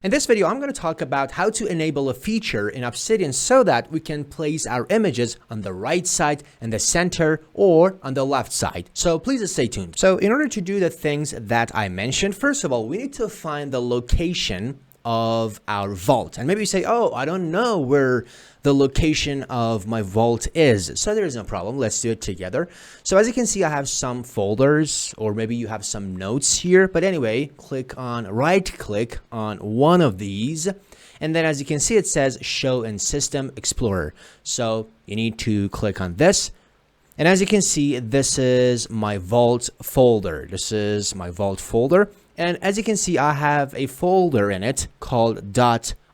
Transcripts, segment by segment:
In this video, I'm going to talk about how to enable a feature in Obsidian so that we can place our images on the right side, in the center, or on the left side. So please stay tuned. So in order to do the things that I mentioned, first of all, we need to find the location of our vault. And maybe you say, oh, I don't know where the location of my vault is. So there is no problem. Let's do it together. So as you can see, I have some folders, or maybe you have some notes here. But anyway, right click on one of these. And then as you can see, it says show in System Explorer. So you need to click on this. And as you can see, this is my vault folder. This is my vault folder. And as you can see, I have a folder in it called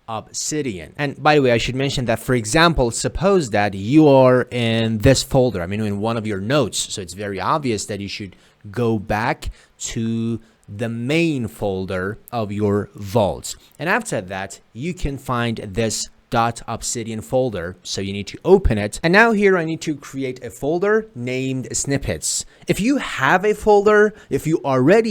.obsidian. And by the way, I should mention that, for example, suppose that you are in this folder, in one of your notes. So it's very obvious that you should go back to the main folder of your vault. And after that, you can find this .obsidian folder, so you need to open it. And now here I need to create a folder named snippets. If you already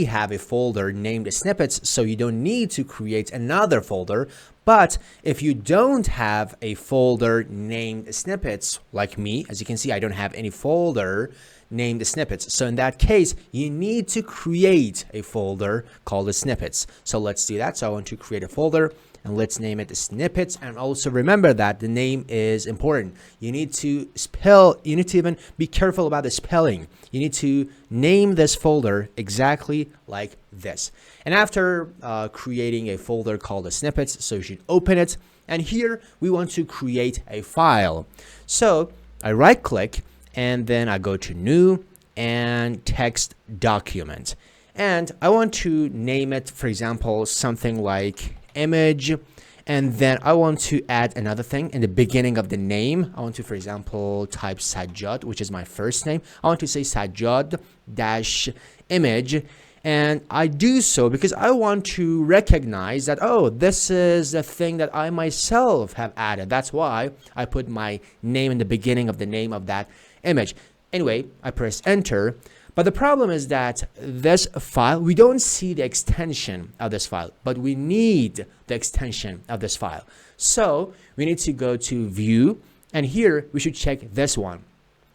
have a folder named snippets, so you don't need to create another folder. But if you don't have a folder named snippets, like me, as you can see, I don't have any folder named snippets. So in that case, you need to create a folder called the snippets. So let's do that. So I want to create a folder, and let's name it snippets. And also remember that the name is important. You need to even be careful about the spelling. You need to name this folder exactly like this. And after creating a folder called the snippets, so you should open it. And here we want to create a file. So I right click, and then I go to new and text document. And I want to name it, for example, something like image. And then I want to add another thing in the beginning of the name. I want to, for example, type Sajjad, which is my first name. I want to say Sajjad-image. And I do so because I want to recognize that, oh, this is the thing that I myself have added. That's why I put my name in the beginning of the name of that image. Anyway, I press enter. But the problem is that this file, we don't see the extension of this file, but we need the extension of this file. So we need to go to view, and here we should check this one,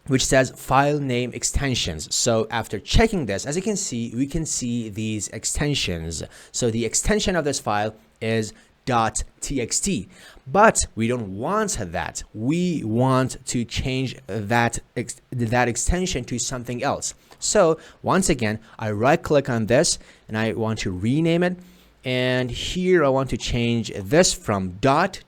which says file name extensions. So after checking this, as you can see, we can see these extensions. So the extension of this file is .txt, but we don't want that. We want to change that extension to something else. So once again, I right click on this and I want to rename it. And here I want to change this from .txt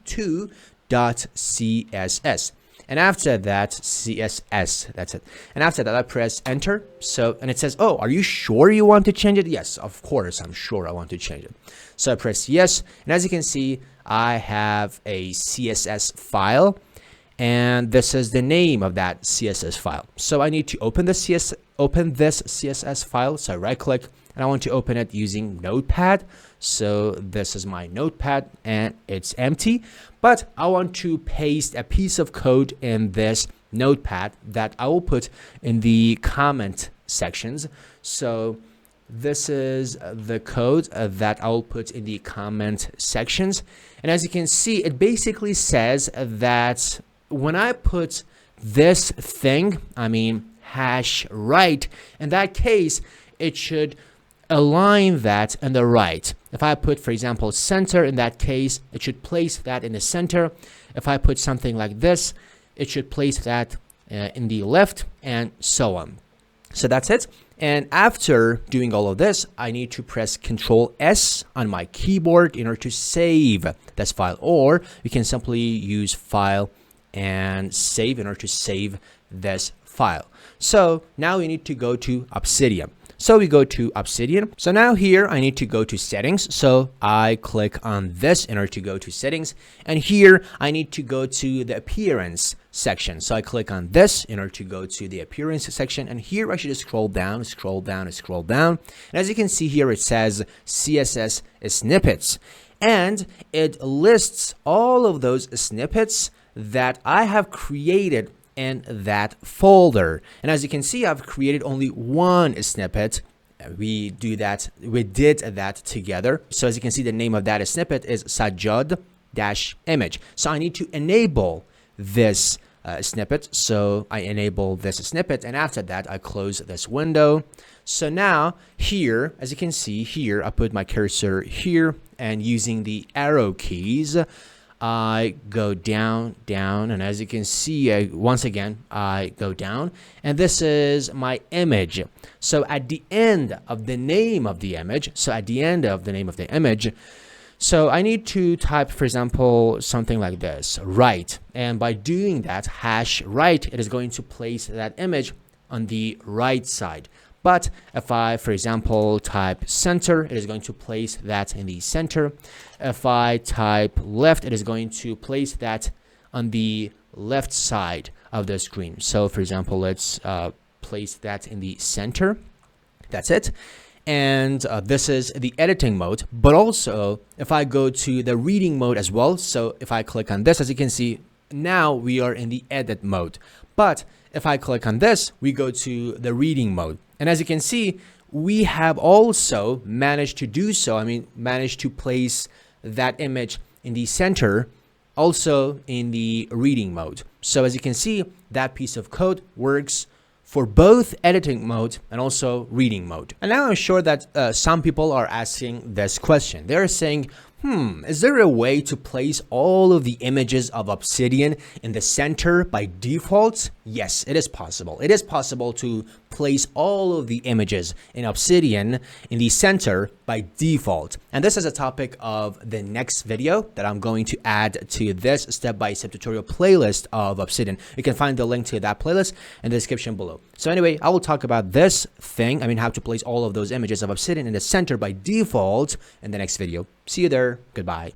to .css. And after that, CSS, that's it. And after that, I press enter. And it says, oh, are you sure you want to change it? Yes, of course, I'm sure I want to change it. So I press yes. And as you can see, I have a CSS file. And this is the name of that CSS file. So I need to open this CSS file. So I right click and I want to open it using Notepad. So this is my Notepad and it's empty, but I want to paste a piece of code in this Notepad that I will put in the comment sections. So this is the code that I will put in the comment sections. And as you can see, it basically says that when I put this thing, hash right, in that case, it should align that on the right. If I put, for example, center, in that case, it should place that in the center. If I put something like this, it should place that in the left, and so on. So that's it. And after doing all of this, I need to press Control S on my keyboard in order to save this file, or you can simply use File and Save in order to save this file. So now we need to go to Obsidian. So we go to Obsidian. So now here I need to go to settings. So I click on this in order to go to settings. And here I need to go to the appearance section. So I click on this in order to go to the appearance section. And here I should just scroll down. And as you can see here, it says CSS snippets. And it lists all of those snippets that I have created in that folder. And as you can see, I've created only one snippet We did that together. So as you can see, the name of that snippet is sajad-image. So I need to enable this snippet. So I enable this snippet, and after that I close this window. So now here, as you can see here, I put my cursor here, and using the arrow keys, I go down, and as you can see, once again, I go down, and this is my image. So at the end of the name of the image, so I need to type, for example, something like this, right. And by doing that, #right, it is going to place that image on the right side. But if I, for example, type center, it is going to place that in the center. If I type left, it is going to place that on the left side of the screen. So, for example, let's place that in the center. That's it. And this is the editing mode. But also, if I go to the reading mode as well, so if I click on this, as you can see, now we are in the edit mode. But if I click on this, we go to the reading mode. And as you can see, we have also managed to do so. Managed to place that image in the center, also in the reading mode. So as you can see, that piece of code works for both editing mode and also reading mode. And now I'm sure that some people are asking this question. They're saying, is there a way to place all of the images of Obsidian in the center by default? Yes, it is possible. It is possible to place all of the images in Obsidian in the center by default. And this is a topic of the next video that I'm going to add to this step-by-step tutorial playlist of Obsidian. You can find the link to that playlist in the description below. So anyway, I will talk about this thing, how to place all of those images of Obsidian in the center by default in the next video. See you there. Goodbye.